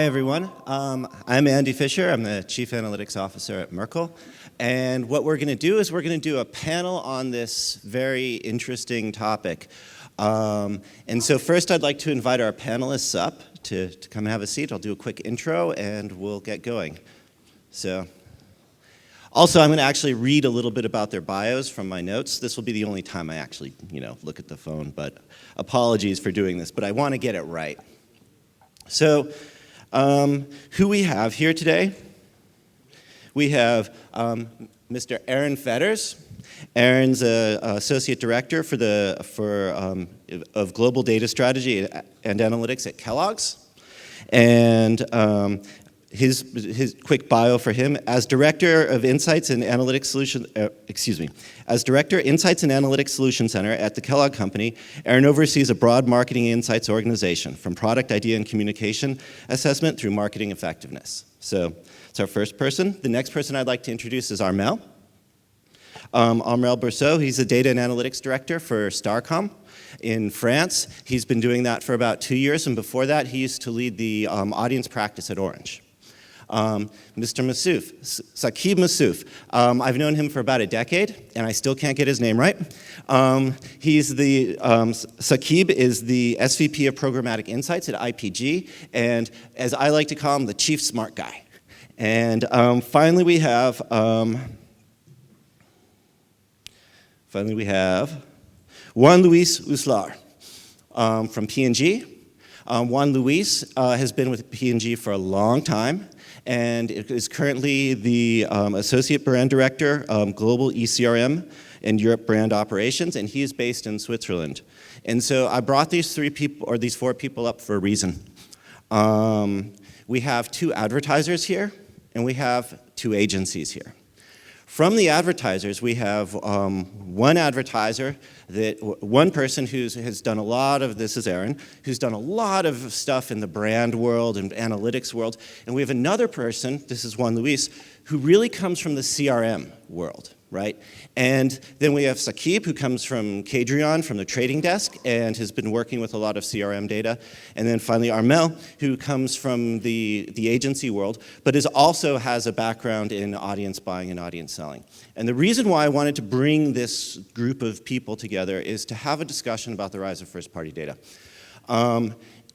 Hi, everyone. I'm Andy Fisher. I'm the Chief Analytics Officer at Merkle. And what we're going to do is we're going to do a panel on this very interesting topic. And so first, I'd like to invite our panelists up to come and have a seat. I'll do a quick intro, and we'll get going. So, also, I'm going to actually read a little bit about their bios from my notes. This will be the only time I actually, look at the phone. But apologies for doing this, but I want to get it right. So, who we have here today? We have Mr. Aaron Fetters. Aaron's an associate director of global data strategy and analytics at Kellogg's, and his quick bio for him: as director of Insights and Analytics Solution, as director Insights and Analytics Solution Center at the Kellogg Company, Aaron oversees a broad marketing insights organization, from product idea and communication assessment through marketing effectiveness. So it's our first person. The next person I'd like to introduce is Armel. Armel Bursaux. He's the data and analytics director for Starcom in France. He's been doing that for about 2 years, and before that, he used to lead the audience practice at Orange. Mr. Mausoof, Saqib Mausoof. I've known him for about a decade, and I still can't get his name right. Saqib is the SVP of Programmatic Insights at IPG, and as I like to call him, the chief smart guy. And finally, we have Juan Luis Uslar from P&G. Juan Luis has been with P&G for a long time and is currently the Associate Brand Director, Global eCRM and Europe Brand Operations, and he is based in Switzerland. And so I brought these four people up for a reason. We have 2 advertisers here, and we have 2 agencies here. From the advertisers, we have one person who has done a lot of, this is Aaron, who's done a lot of stuff in the brand world and analytics world. And we have another person, this is Juan Luis, who really comes from the CRM world, right? And then we have Saqib, who comes from Cadreon, from the trading desk, and has been working with a lot of CRM data. And then finally Armel, who comes from the agency world, but also has a background in audience buying and audience selling. And the reason why I wanted to bring this group of people together is to have a discussion about the rise of first-party data.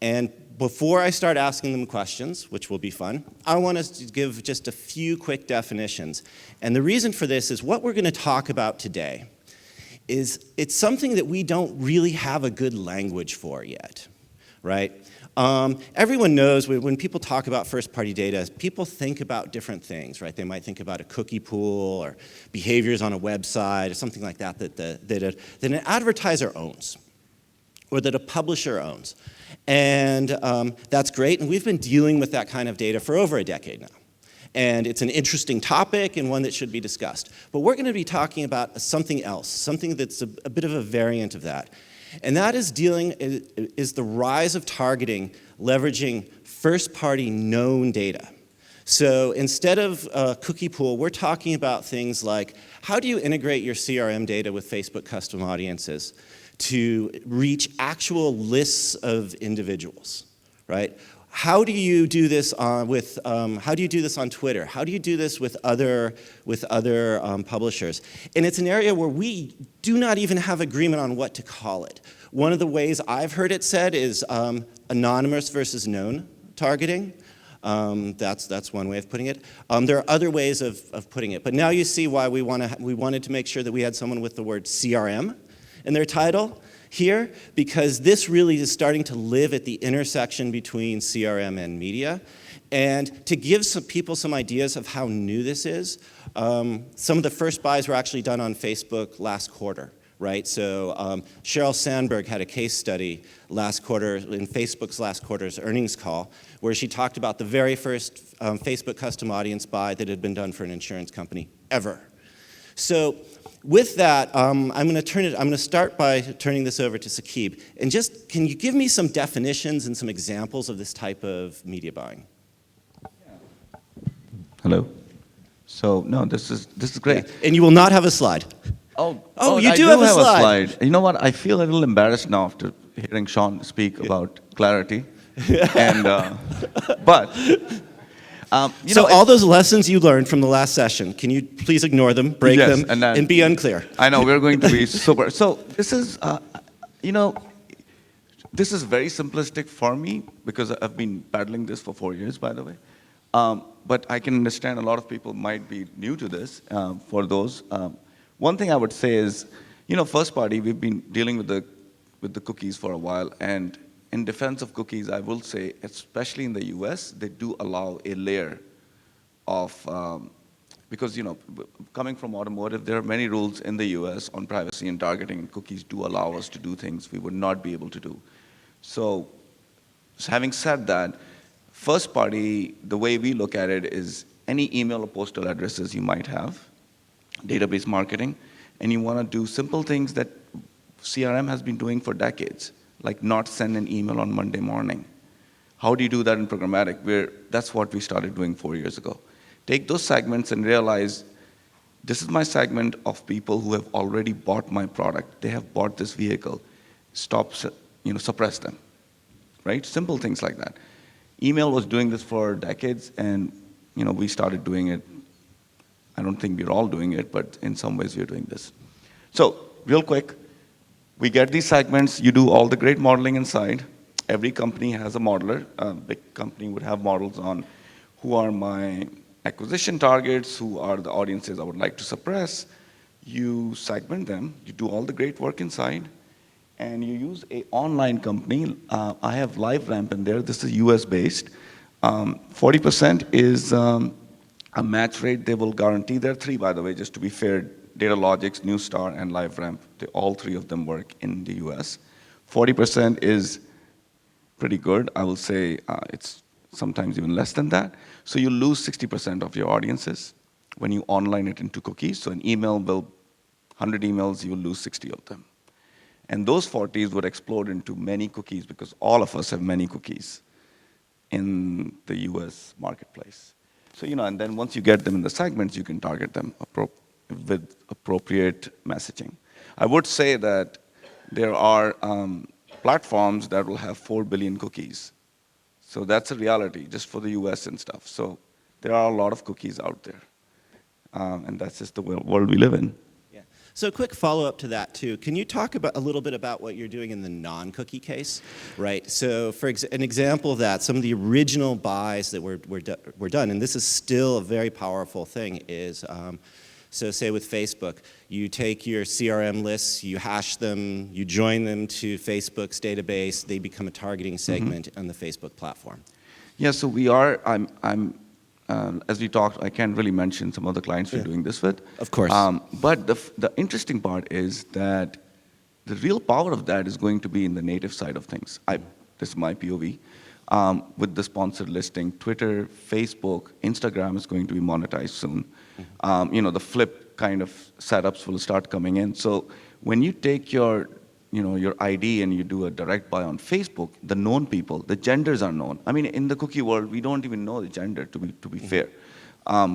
And before I start asking them questions, which will be fun, I want to give just a few quick definitions. And the reason for this is what we're going to talk about today is it's something that we don't really have a good language for yet, right? Everyone knows when people talk about first-party data, people think about different things, right? They might think about a cookie pool or behaviors on a website or something like that that an advertiser owns or that a publisher owns. And that's great, and we've been dealing with that kind of data for over a decade now. And it's an interesting topic and one that should be discussed. But we're going to be talking about something else, something that's a bit of a variant of that. And that is the rise of targeting leveraging first-party known data. So instead of a cookie pool, we're talking about things like, how do you integrate your CRM data with Facebook custom audiences to reach actual lists of individuals, right? How do you do this on Twitter? How do you do this with other publishers? And it's an area where we do not even have agreement on what to call it. One of the ways I've heard it said is anonymous versus known targeting. That's one way of putting it. There are other ways of putting it, but now you see why we wanted to make sure that we had someone with the word CRM in their title here, because this really is starting to live at the intersection between CRM and media. And to give some people some ideas of how new this is, some of the first buys were actually done on Facebook last quarter, right? So Sheryl Sandberg had a case study last quarter in Facebook's last quarter's earnings call, where she talked about the very first Facebook custom audience buy that had been done for an insurance company ever. So with that, I'm going to start by turning this over to Saqib. And just, can you give me some definitions and some examples of this type of media buying? Hello. So no, this is great. Yeah. And you will not have a slide. Oh, you do have a slide. You know what? I feel a little embarrassed now after hearing Sean speak about clarity. And, but, so all those lessons you learned from the last session, can you please ignore them, break yes, them, and be unclear? I know, we're going to be super. So this is, this is very simplistic for me because I've been paddling this for 4 years, by the way. But I can understand a lot of people might be new to this. For those, one thing I would say is, first party, we've been dealing with the cookies for a while, and in defense of cookies, I will say, especially in the US, they do allow a layer of, because coming from automotive, there are many rules in the US on privacy and targeting, and cookies do allow us to do things we would not be able to do. So having said that, first party, the way we look at it is any email or postal addresses you might have, database marketing, and you want to do simple things that CRM has been doing for decades, like not send an email on Monday morning. How do you do that in programmatic? That's what we started doing 4 years ago. Take those segments and realize, this is my segment of people who have already bought my product. They have bought this vehicle. Stop, suppress them, right? Simple things like that. Email was doing this for decades, and we started doing it. I don't think we're all doing it, but in some ways we're doing this. So, real quick, we get these segments. You do all the great modeling inside. Every company has a modeler. A big company would have models on who are my acquisition targets, who are the audiences I would like to suppress. You segment them. You do all the great work inside. And you use an online company. I have LiveRamp in there. This is US-based. 40% is a match rate they will guarantee. There are 3, by the way, just to be fair. Datalogix, Newstar, and LiveRamp. All 3 of them work in the US. 40% is pretty good. I will say it's sometimes even less than that. So you lose 60% of your audiences when you online it into cookies. So an email will, 100 emails, you will lose 60 of them. And those 40s would explode into many cookies because all of us have many cookies in the US marketplace. So, and then once you get them in the segments, you can target them with appropriate messaging. I would say that there are platforms that will have 4 billion cookies. So that's a reality just for the US and stuff. So there are a lot of cookies out there. And that's just the world we live in. So a quick follow-up to that, too. Can you talk a little bit about what you're doing in the non-cookie case? Right. So for an example of that, some of the original buys that were done, and this is still a very powerful thing, is so say with Facebook, you take your CRM lists, you hash them, you join them to Facebook's database, they become a targeting segment on the Facebook platform. Yeah, so we are, as we talked, I can't really mention some of the clients we're doing this with. Of course. But the interesting part is that the real power of that is going to be in the native side of things. This is my POV. With the sponsored listing, Twitter, Facebook, Instagram is going to be monetized soon. The flip kind of setups will start coming in. So when you take your ID and you do a direct buy on Facebook, the known people, the genders are known. I mean, in the cookie world, we don't even know the gender, to be fair.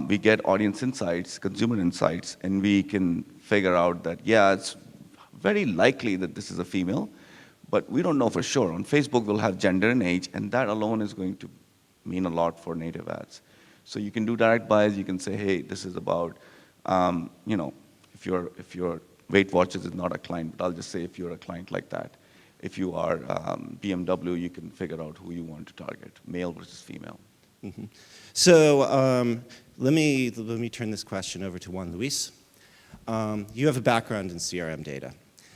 We get audience insights, consumer insights, and we can figure out that, yeah, it's very likely that this is a female, but we don't know for sure. On Facebook, we'll have gender and age, and that alone is going to mean a lot for native ads. So you can do direct buys. You can say, hey, this is about, if you're Weight Watchers is not a client, but I'll just say if you're a client like that. If you are BMW, you can figure out who you want to target, male versus female. Mm-hmm. So let me turn this question over to Juan Luis. You have a background in CRM data.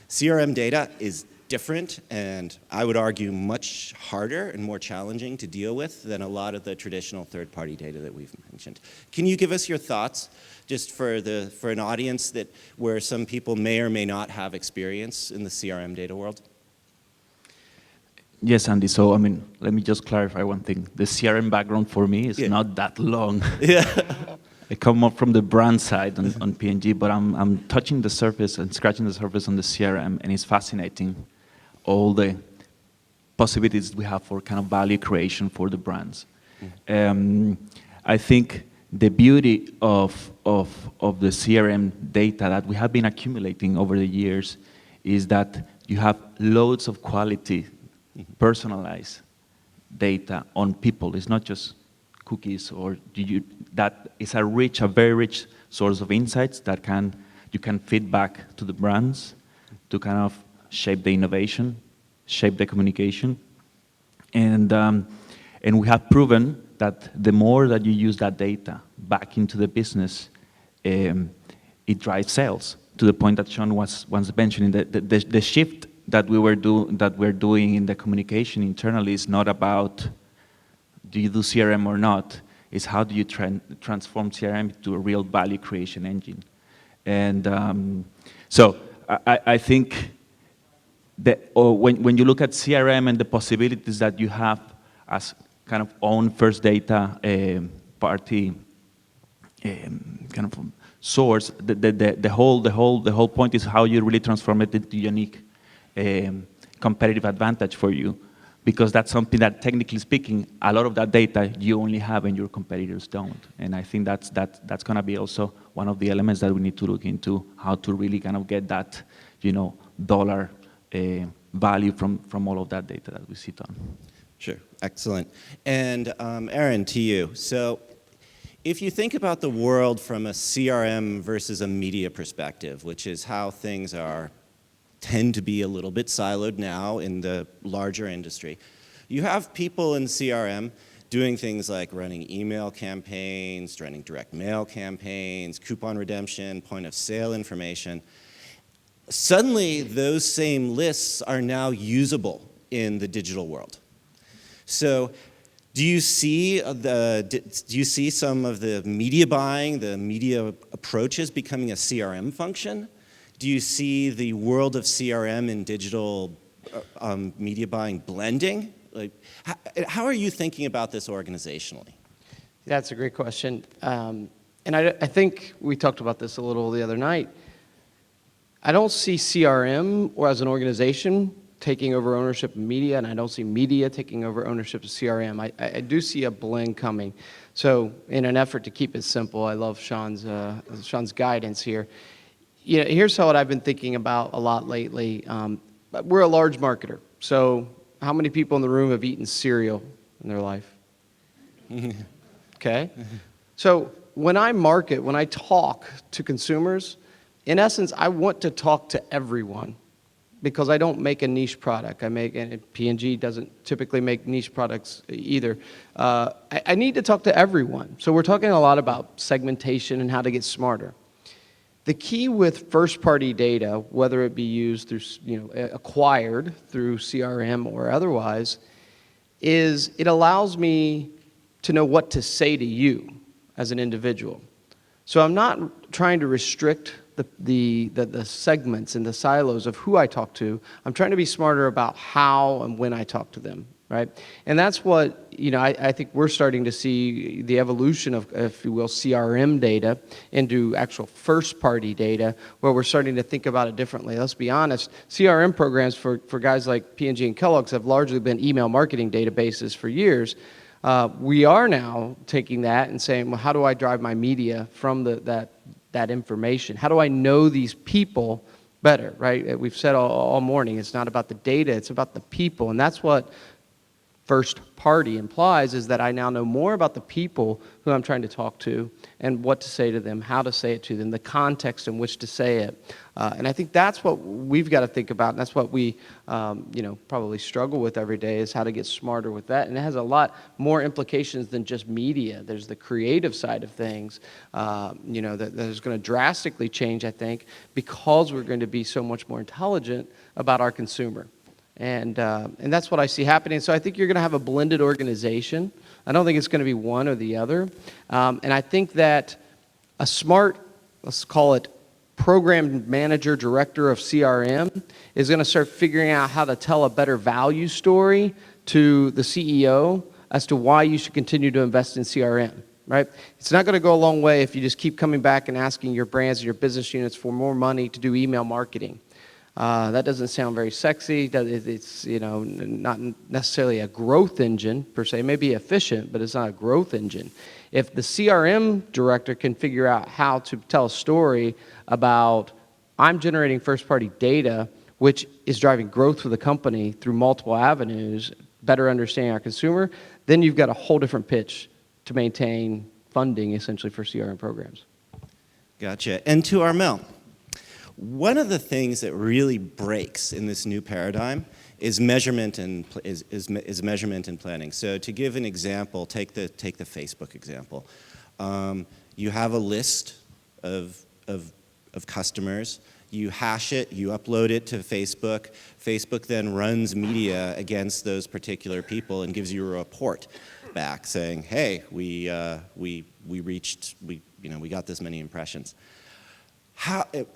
CRM data is different and I would argue much harder and more challenging to deal with than a lot of the traditional third-party data that we've mentioned. Can you give us your thoughts just for an audience where some people may or may not have experience in the CRM data world? Yes, Andy. So, let me just clarify one thing. The CRM background for me is not that long. Yeah. I come up from the brand side on P&G, but I'm touching the surface and scratching the surface on the CRM, and it's fascinating, all the possibilities we have for kind of value creation for the brands. I think the beauty of the CRM data that we have been accumulating over the years is that you have loads of quality, personalized data on people. It's not just cookies, or that is a very rich source of insights that you can feed back to the brands to kind of shape the innovation, shape the communication. And we have proven that the more that you use that data back into the business, it drives sales, to the point that Sean was mentioning. The shift that we're doing in the communication internally is not about do you do CRM or not, is how do you transform CRM into a real value creation engine. And so I think that when you look at CRM and the possibilities that you have as kind of own first data party kind of source, the whole point is how you really transform it into unique competitive advantage for you, because that's something that, technically speaking, a lot of that data you only have and your competitors don't. And I think that's going to be also one of the elements that we need to look into, how to really kind of get that, dollar value from all of that data that we sit on. Sure, excellent. And Aaron, to you. So if you think about the world from a CRM versus a media perspective, which is how things tend to be a little bit siloed now in the larger industry, you have people in CRM doing things like running email campaigns, running direct mail campaigns, coupon redemption, point of sale information. Suddenly, those same lists are now usable in the digital world. So do you see some of the media buying, the media approaches becoming a CRM function? Do you see the world of CRM and digital media buying blending? Like, how are you thinking about this organizationally? That's a great question. And I think we talked about this a little the other night. I don't see CRM or as an organization taking over ownership of media, and I don't see media taking over ownership of CRM. I do see a blend coming. So in an effort to keep it simple, I love Sean's guidance here. Here's what I've been thinking about a lot lately. We're a large marketer. So how many people in the room have eaten cereal in their life? Okay. So when I talk to consumers, in essence, I want to talk to everyone, because I don't make a niche product. And P&G doesn't typically make niche products either. I need to talk to everyone. So we're talking a lot about segmentation and how to get smarter. The key with first-party data, whether it be used through, acquired through CRM or otherwise, is it allows me to know what to say to you as an individual. So I'm not trying to restrict the segments and the silos of who I talk to. I'm trying to be smarter about how and when I talk to them, right? And that's what, I think we're starting to see the evolution of, if you will, CRM data into actual first-party data, where we're starting to think about it differently. Let's be honest, CRM programs for guys like P&G and Kellogg's have largely been email marketing databases for years. We are now taking that and saying, well, how do I drive my media from that information? How do I know these people better, right? We've said all morning, it's not about the data, it's about the people. And that's what first party implies, is that I now know more about the people who I'm trying to talk to and what to say to them, how to say it to them, the context in which to say it. And I think that's what we've got to think about, and that's what we probably struggle with every day, is how to get smarter with that. And it has a lot more implications than just media. There's the creative side of things, that is going to drastically change, I think, because we're going to be so much more intelligent about our consumer. And that's what I see happening. So I think you're going to have a blended organization. I don't think it's going to be one or the other. And I think that a smart, let's call it program manager, director of CRM, is going to start figuring out how to tell a better value story to the CEO as to why you should continue to invest in CRM, right? It's not going to go a long way if you just keep coming back and asking your brands and your business units for more money to do email marketing. That doesn't sound very sexy. It's not necessarily a growth engine per se. It may be efficient, but it's not a growth engine. If the CRM director can figure out how to tell a story about, I'm generating first-party data, which is driving growth for the company through multiple avenues, better understanding our consumer, then you've got a whole different pitch to maintain funding, essentially, for CRM programs. Gotcha. And to Armel, one of the things that really breaks in this new paradigm is measurement and measurement and planning. So to give an example, take the Facebook example. You have a list of customers. You hash it, you upload it to Facebook. Facebook then runs media against those particular people and gives you a report back saying, "Hey, we got this many impressions."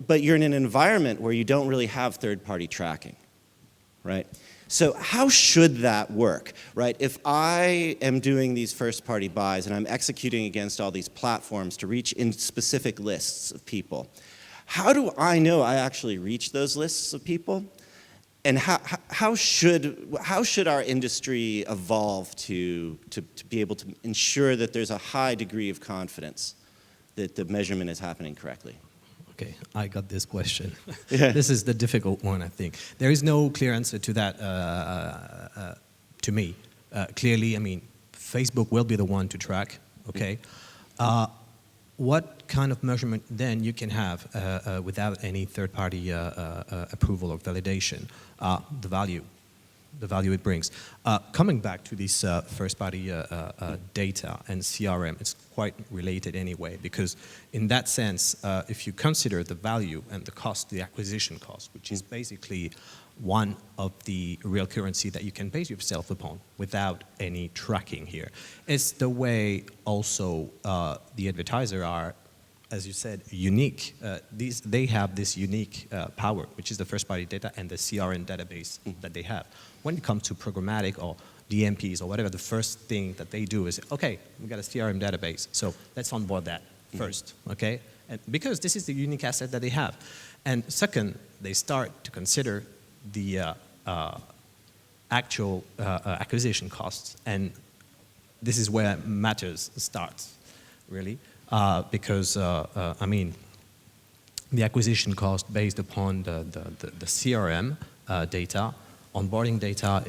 But you're in an environment where you don't really have third-party tracking, right? So how should that work, right? If I am doing these first-party buys and I'm executing against all these platforms to reach in specific lists of people, how do I know I actually reach those lists of people? And how should our industry evolve to be able to ensure that there's a high degree of confidence that the measurement is happening correctly? Okay, I got this question. Yeah. This is the difficult one, I think. There is no clear answer to that, to me. Clearly, I mean, Facebook will be the one to track, okay? What kind of measurement then you can have without any third-party approval or validation? The value it brings. Coming back to this first-party data and CRM, it's quite related anyway, because in that sense, if you consider the value and the cost, the acquisition cost, which is basically one of the real currency that you can base yourself upon without any tracking here. It's the way also the advertiser are, as you said, unique. They have this unique power, which is the first-party data and the CRM database that they have. When it comes to programmatic or DMPs or whatever, the first thing that they do is, okay, we got a CRM database, so let's onboard that first, okay? And because this is the unique asset that they have. And second, they start to consider the actual acquisition costs, and this is where matters starts, really, because I mean, the acquisition cost based upon the CRM data, onboarding data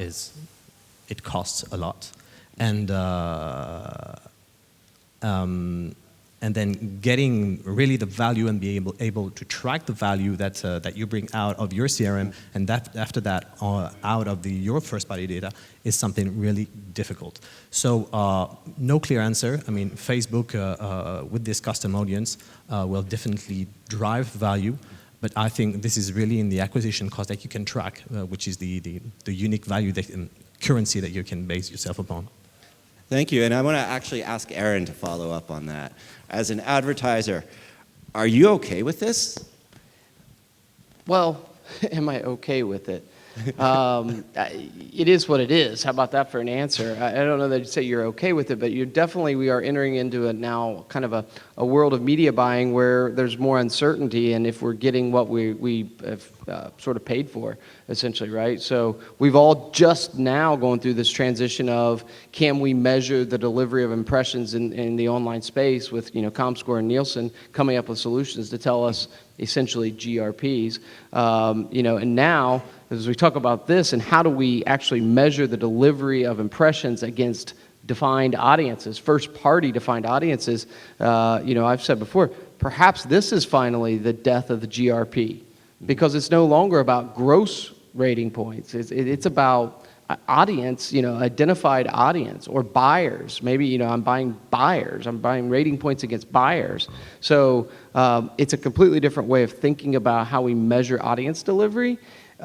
it costs a lot, and then getting really the value and be able to track the value that you bring out of your CRM, and that after that out of your first-party data is something really difficult. So no clear answer. I mean, Facebook with this custom audience will definitely drive value, but I think this is really in the acquisition cost that you can track, which is the unique value currency that you can base yourself upon. Thank you, and I want to actually ask Aaron to follow up on that. As an advertiser, are you okay with this? Well, am I okay with it? It is what it is. How about that for an answer? I don't know that you'd say you're okay with it, but we are entering into now kind of a world of media buying where there's more uncertainty, and if we're getting what we have sort of paid for, essentially, right? So we've all just now going through this transition of, can we measure the delivery of impressions in the online space with ComScore and Nielsen coming up with solutions to tell us essentially GRPs, and now as we talk about this and how do we actually measure the delivery of impressions against defined audiences, first-party defined audiences, I've said before, perhaps this is finally the death of the GRP, because it's no longer about gross rating points. It's about audience, identified audience or buyers. Maybe, I'm buying buyers. I'm buying rating points against buyers. So it's a completely different way of thinking about how we measure audience delivery,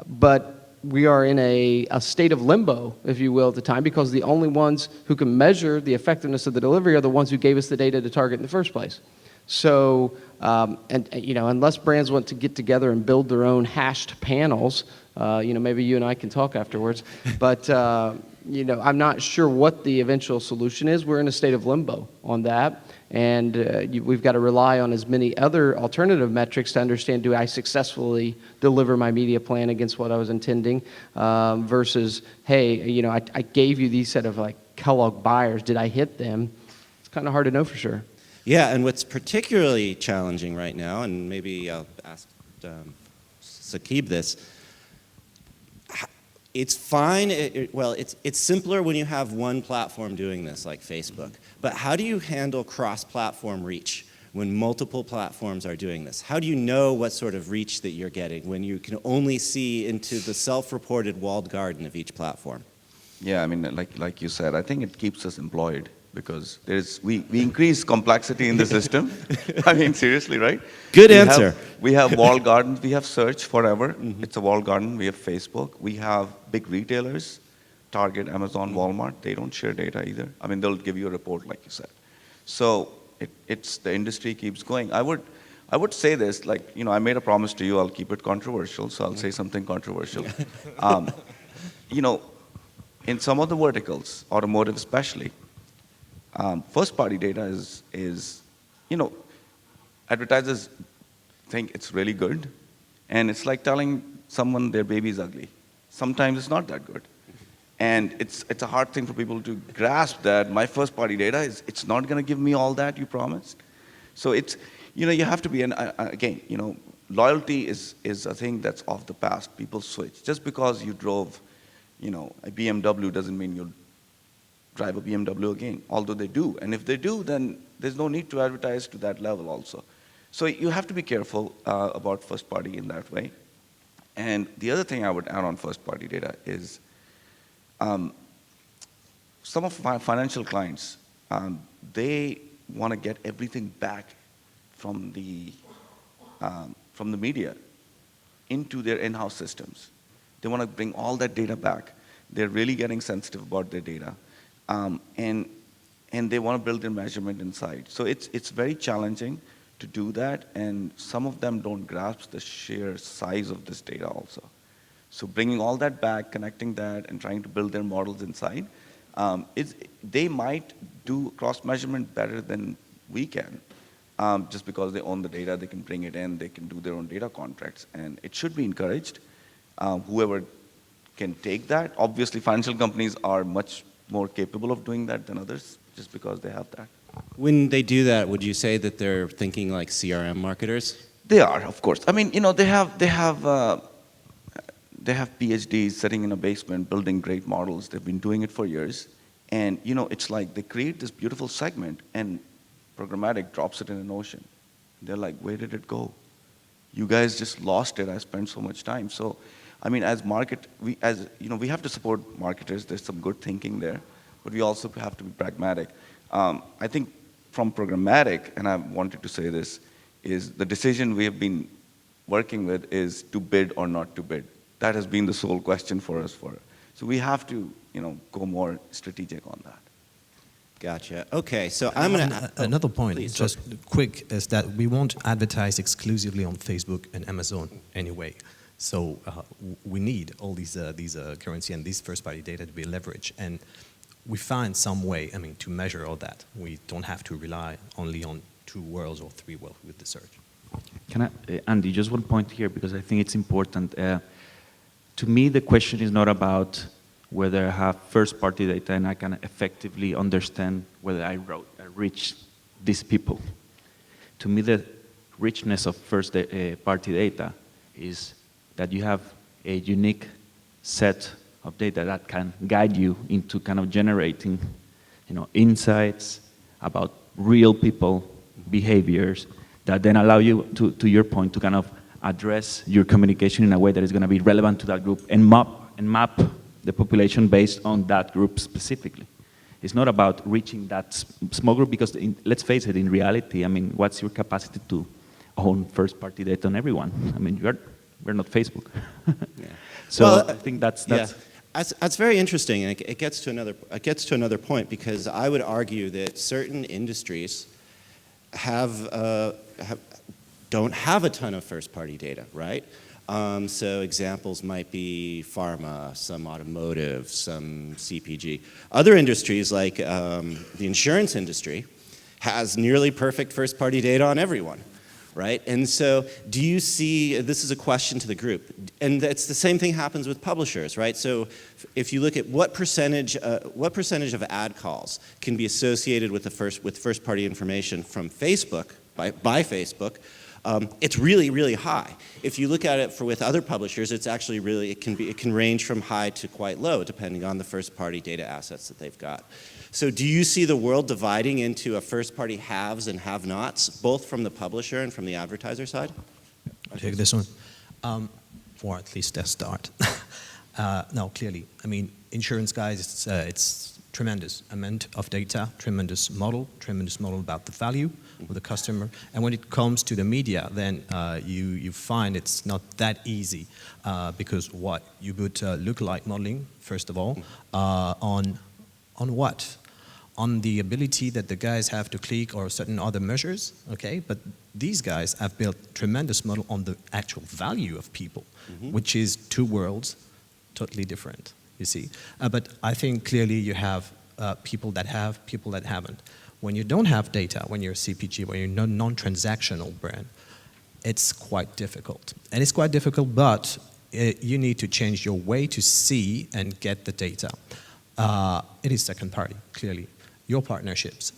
but we are in a state of limbo, if you will, at the time, because the only ones who can measure the effectiveness of the delivery are the ones who gave us the data to target in the first place. So, unless brands want to get together and build their own hashed panels, maybe you and I can talk afterwards, but, I'm not sure what the eventual solution is. We're in a state of limbo on that, and we've got to rely on as many other alternative metrics to understand, do I successfully deliver my media plan against what I was intending, versus, hey, I gave you these set of Kellogg buyers. Did I hit them? It's kind of hard to know for sure. Yeah, and what's particularly challenging right now, and maybe I'll ask Saqib this, It's fine, well, it's simpler when you have one platform doing this, like Facebook. But how do you handle cross-platform reach when multiple platforms are doing this? How do you know what sort of reach that you're getting when you can only see into the self-reported walled garden of each platform? Yeah, I mean, like you said, I think it keeps us employed because we increase complexity in the system. I mean, seriously, right? Good answer. We have walled gardens. We have search forever. It's a walled garden. We have Facebook. We have big retailers, Target, Amazon, Walmart. They don't share data either. I mean, they'll give you a report, like you said. So it's the industry keeps going. I would say this, like, I made a promise to you. I'll keep it controversial, so I'll say something controversial. In some of the verticals, automotive especially, first-party data is, advertisers think it's really good, and it's like telling someone their baby's ugly. Sometimes it's not that good. And it's a hard thing for people to grasp that my first-party data it's not going to give me all that you promised. So it's, you have to be, again, loyalty is a thing that's of the past. People switch. Just because you drove, a BMW doesn't mean you'll drive a BMW again, although they do. And if they do, then there's no need to advertise to that level also. So you have to be careful about first-party in that way. And the other thing I would add on first-party data is some of my financial clients, they want to get everything back from the media into their in-house systems. They want to bring all that data back. They're really getting sensitive about their data. And they want to build their measurement inside. So it's very challenging to do that, and some of them don't grasp the sheer size of this data also. So bringing all that back, connecting that, and trying to build their models inside, they might do cross-measurement better than we can. Just because they own the data, they can bring it in, they can do their own data contracts, and it should be encouraged. Whoever can take that, obviously financial companies are much more capable of doing that than others, just because they have that. When they do that, would you say that they're thinking like CRM marketers? They are, of course. I mean, they have PhDs sitting in a basement building great models. They've been doing it for years. And, it's like they create this beautiful segment and Programmatic drops it in an ocean. They're like, where did it go? You guys just lost it. I spent so much time. So, I mean, we have to support marketers. There's some good thinking there, but we also have to be pragmatic. I think from Programmatic, and I wanted to say this, is the decision we have been working with is to bid or not to bid. That has been the sole question for us. So we have to, go more strategic on that. Gotcha. Okay, so I'm going to... Another point, please, just quick, is that we won't advertise exclusively on Facebook and Amazon anyway. So we need all these currency and these first-party data to be leveraged. And we find some way, to measure all that. We don't have to rely only on 2 worlds or 3 worlds with the search. Can I, Andy, just one point here, because I think it's important. To me, the question is not about whether I have first-party data and I can effectively understand whether I reach these people. To me, the richness of first-party data is that you have a unique set of data that can guide you into kind of generating, insights about real people, behaviors, that then allow you, to your point, to kind of address your communication in a way that is going to be relevant to that group and map the population based on that group specifically. It's not about reaching that small group because, let's face it, in reality, what's your capacity to own first-party data on everyone? We're not Facebook. Yeah. So well, I think that's yeah. That's very interesting, and it gets to another point, because I would argue that certain industries don't have a ton of first-party data, right? So examples might be pharma, some automotive, some CPG. Other industries like the insurance industry has nearly perfect first-party data on everyone, right? And so do you see, this is a question to the group, and it's the same thing happens with publishers, right? So if you look at what percentage of ad calls can be associated with first-party information from Facebook, by Facebook, it's really, really high. If you look at it with other publishers, it's actually really, it can range from high to quite low, depending on the first-party data assets that they've got. So do you see the world dividing into a first-party haves and have-nots, both from the publisher and from the advertiser side? I'll take this one, or at least a start. No, clearly. I mean, insurance guys, it's tremendous amount of data, tremendous model about the value of the customer. And when it comes to the media, then you find it's not that easy because what? You put lookalike modeling, first of all, on what? On the ability that the guys have to click or certain other measures, okay? But these guys have built tremendous model on the actual value of people, which is two worlds, totally different, you see. But I think clearly you have people that have, people that haven't. When you don't have data, when you're a CPG, when you're a non-transactional brand, it's quite difficult. And it's quite difficult, but you need to change your way to see and get the data. It is second party, clearly. Your partnerships,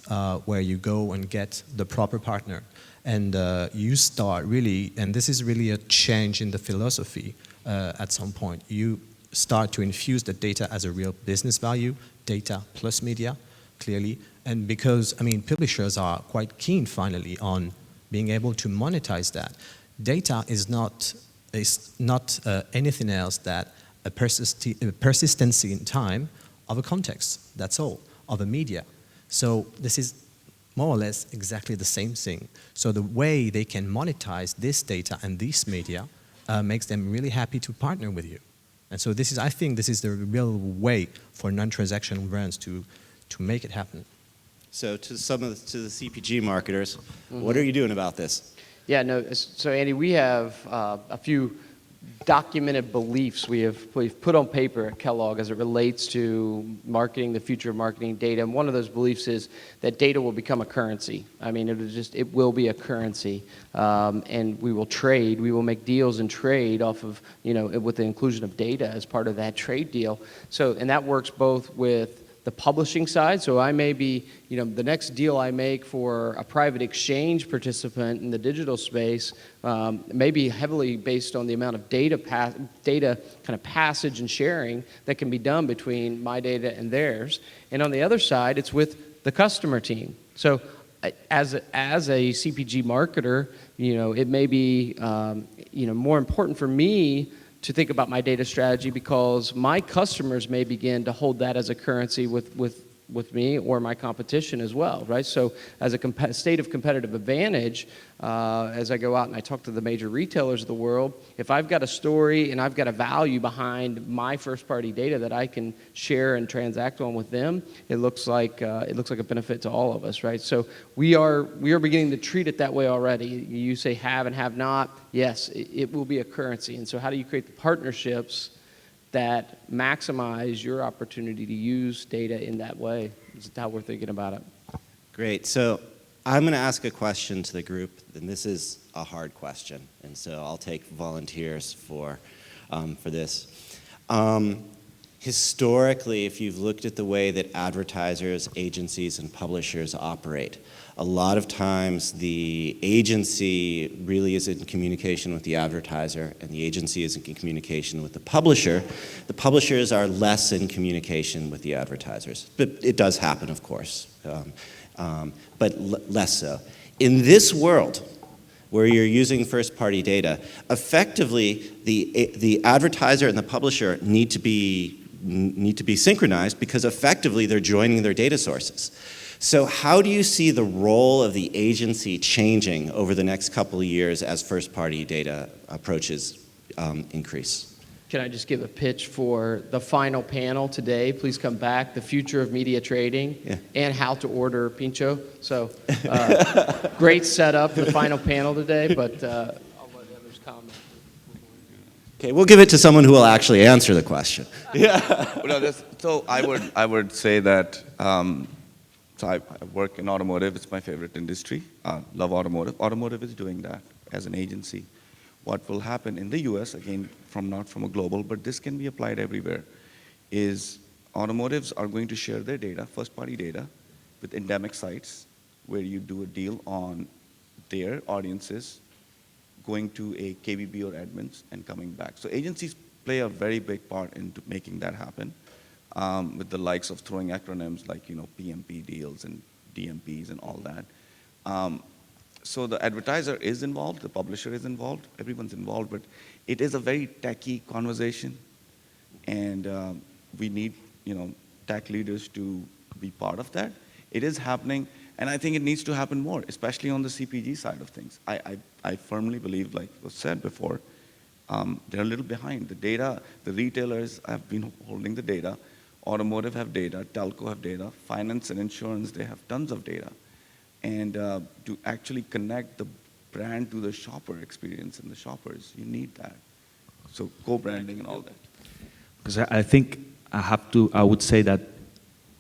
where you go and get the proper partner. And you start really, and this is really a change in the philosophy at some point. You start to infuse the data as a real business value, data plus media, clearly. And because, I mean, publishers are quite keen finally on being able to monetize that. Data is not anything else that a persistency in time of a context, that's all, of a media. So this is more or less exactly the same thing. So the way they can monetize this data and this media makes them really happy to partner with you. And so this is, I think this is the real way for non-transactional brands to make it happen. So to the CPG marketers, what are you doing about this? Yeah, no, so Andy, we have a few documented beliefs we've put on paper at Kellogg as it relates to marketing, the future of marketing data. And one of those beliefs is that data will become a currency. I mean, it will be a currency. And we will make deals and trade off of, with the inclusion of data as part of that trade deal. So, and that works both with the publishing side. So I may be, the next deal I make for a private exchange participant in the digital space may be heavily based on the amount of data kind of passage and sharing that can be done between my data and theirs. And on the other side, it's with the customer team. So as a CPG marketer, it may be, more important for me to think about my data strategy because my customers may begin to hold that as a currency with me or my competition as well, right? So as a state of competitive advantage, as I go out and I talk to the major retailers of the world, if I've got a story and I've got a value behind my first-party data that I can share and transact on with them, it looks like a benefit to all of us, right? So we are beginning to treat it that way already. You say have and have not. Yes, it will be a currency. And so how do you create the partnerships that maximize your opportunity to use data in that way? Is how we're thinking about it. Great. So I'm going to ask a question to the group, and this is a hard question, and so I'll take volunteers for this. Historically, if you've looked at the way that advertisers, agencies, and publishers operate, a lot of times the agency really is in communication with the advertiser and the agency is in communication with the publisher. The publishers are less in communication with the advertisers. But it does happen, of course, but less so. In this world, where you're using first-party data, effectively the advertiser and the publisher need to be synchronized because effectively they're joining their data sources. So how do you see the role of the agency changing over the next couple of years as first-party data approaches increase? Can I just give a pitch for the final panel today? Please come back, the future of media trading and how to order Pincho. So great setup for the final panel today, but I'll let others comment. Okay, we'll give it to someone who will actually answer the question. So I would say that so I work in automotive. It's my favorite industry. Love automotive. Automotive is doing that as an agency. What will happen in the US, again, not from a global, but this can be applied everywhere, is automotives are going to share their data, first-party data, with endemic sites where you do a deal on their audiences going to a KBB or admins and coming back. So agencies play a very big part into making that happen, with the likes of throwing acronyms like PMP deals and DMPs and all that. So the advertiser is involved, the publisher is involved, everyone's involved, but it is a very techy conversation, and we need tech leaders to be part of that. It is happening, and I think it needs to happen more, especially on the CPG side of things. I firmly believe, like was said before, they're a little behind. The data, the retailers have been holding the data, automotive have data, telco have data, finance and insurance, they have tons of data. And to actually connect the brand to the shopper experience and the shoppers, you need that. So co-branding and all that. Because I think I would say that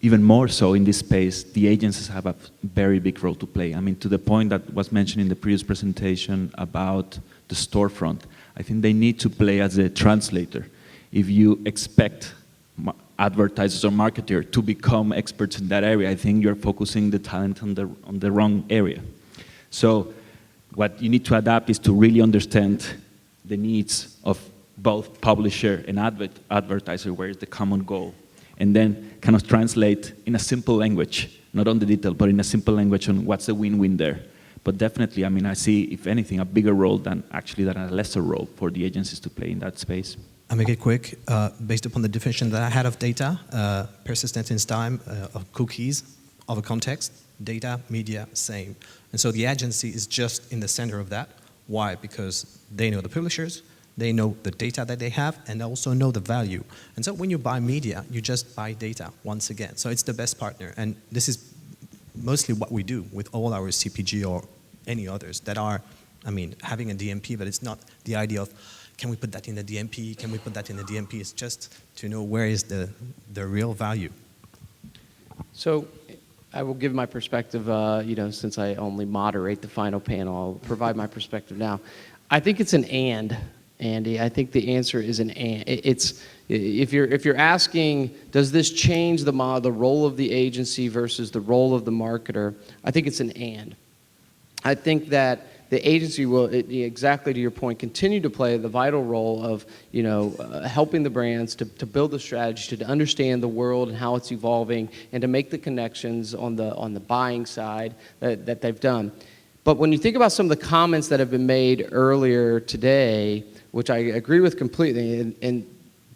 even more so in this space, the agencies have a very big role to play. I mean, to the point that was mentioned in the previous presentation about the storefront, I think they need to play as a translator. If you expect advertisers or marketers to become experts in that area, I think you're focusing the talent on the wrong area. So what you need to adapt is to really understand the needs of both publisher and advertiser, where is the common goal, and then kind of translate in a simple language, not on the detail, but in a simple language on what's the win-win there. But definitely, I mean, I see, if anything, a bigger role than a lesser role for the agencies to play in that space. I'll make it quick. Based upon the definition that I had of data, persistence in time, of cookies, of a context, data, media, same. And so the agency is just in the center of that. Why? Because they know the publishers, they know the data that they have, and they also know the value. And so when you buy media, you just buy data once again. So it's the best partner. And this is mostly what we do with all our CPG or any others that are, I mean, having a DMP, but it's not the idea of, can we put that in the DMP? Can we put that in the DMP? It's just to know where is the real value. So I will give my perspective, since I only moderate the final panel, I'll provide my perspective now. I think it's an and, Andy. I think the answer is an and. It's, if you're asking, does this change the role of the agency versus the role of the marketer, I think it's an and. I think that the agency will, exactly to your point, continue to play the vital role of, helping the brands to build the strategy, to understand the world and how it's evolving, and to make the connections on the buying side that they've done. But when you think about some of the comments that have been made earlier today, which I agree with completely, and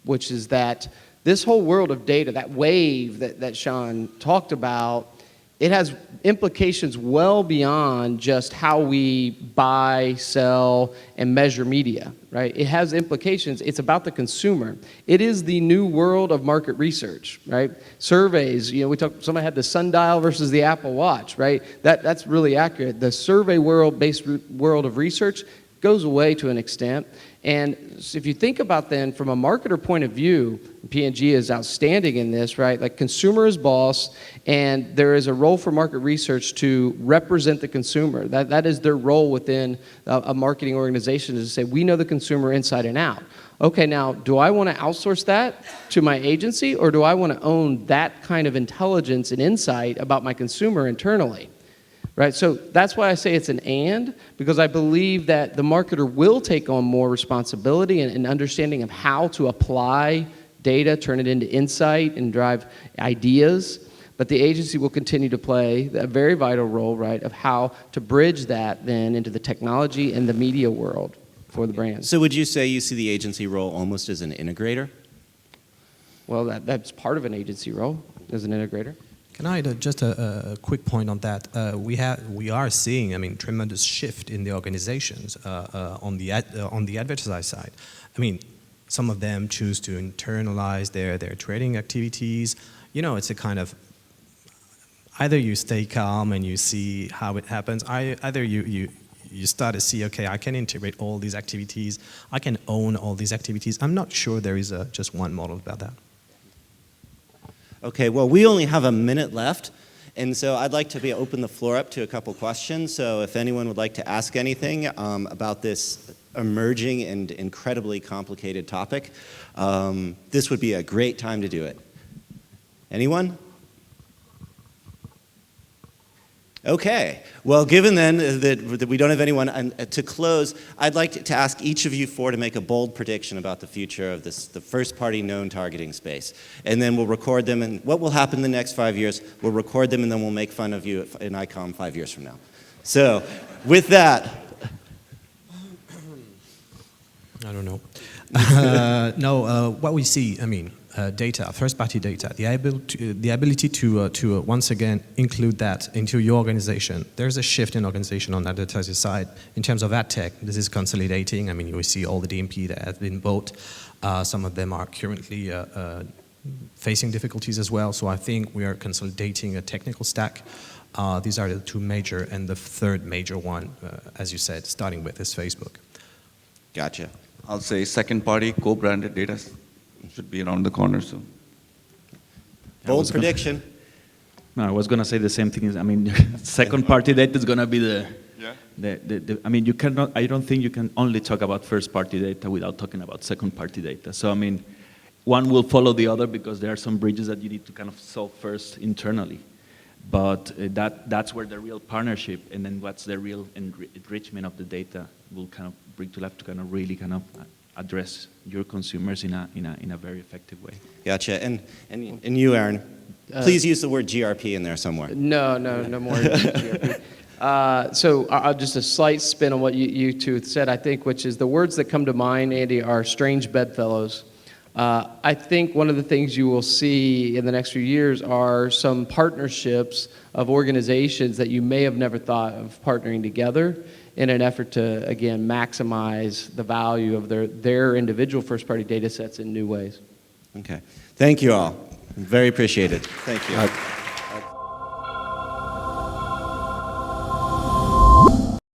which is that this whole world of data, that wave that Sean talked about, it has implications well beyond just how we buy, sell, and measure media, right? It has implications. It's about the consumer. It is the new world of market research, right? Surveys, somebody had the sundial versus the Apple Watch, right? That's really accurate. The survey based world of research goes away to an extent. And if you think about then from a marketer point of view, P&G is outstanding in this, right? Like consumer is boss, and there is a role for market research to represent the consumer. That is their role within a marketing organization, is to say, we know the consumer inside and out. Okay, now, do I want to outsource that to my agency, or do I want to own that kind of intelligence and insight about my consumer internally? Right, so that's why I say it's an and, because I believe that the marketer will take on more responsibility and understanding of how to apply data, turn it into insight, and drive ideas. But the agency will continue to play a very vital role, right, of how to bridge that then into the technology and the media world for the brands. So would you say you see the agency role almost as an integrator? Well, that's part of an agency role, as an integrator. Can I just a quick point on that? We are seeing, I mean, tremendous shift in the organizations on the advertiser side. I mean, some of them choose to internalize their trading activities. It's a kind of, either you stay calm and you see how it happens. Either you start to see, okay, I can integrate all these activities. I can own all these activities. I'm not sure there is just one model about that. Okay, well, we only have a minute left, and so I'd like to open the floor up to a couple questions. So if anyone would like to ask anything about this emerging and incredibly complicated topic, this would be a great time to do it. Anyone? Okay. Well, given then that we don't have anyone to close, I'd like to ask each of you four to make a bold prediction about the future of the first-party known targeting space. And then we'll record them, and what will happen in the next 5 years, we'll record them, and then we'll make fun of you in ICOM 5 years from now. So, with that... I don't know. What we see, data, first-party data, the ability to once again include that into your organization. There's a shift in organization on the advertiser side. In terms of ad tech, this is consolidating. We see all the DMP that have been bought. Some of them are currently facing difficulties as well. So I think we are consolidating a technical stack. These are the two major, and the third major one, as you said, starting with is Facebook. Gotcha. I'll say second-party co-branded data should be around the corner soon. Bold prediction. No, I was going to say the same thing. Second-party data is going to be you cannot. I don't think you can only talk about first-party data without talking about second-party data. So one will follow the other because there are some bridges that you need to kind of solve first internally. But that's where the real partnership, and then what's the real enrichment of the data will kind of bring to life to kind of really kind of address your consumers in a very effective way. Gotcha. And you, Aaron, please use the word GRP in there somewhere. No more GRP. So I'll just a slight spin on what you two said, I think, which is the words that come to mind, Andy, are strange bedfellows. I think one of the things you will see in the next few years are some partnerships of organizations that you may have never thought of partnering together in an effort to, again, maximize the value of their individual first-party data sets in new ways. Okay. Thank you all. Very appreciated. Thank you.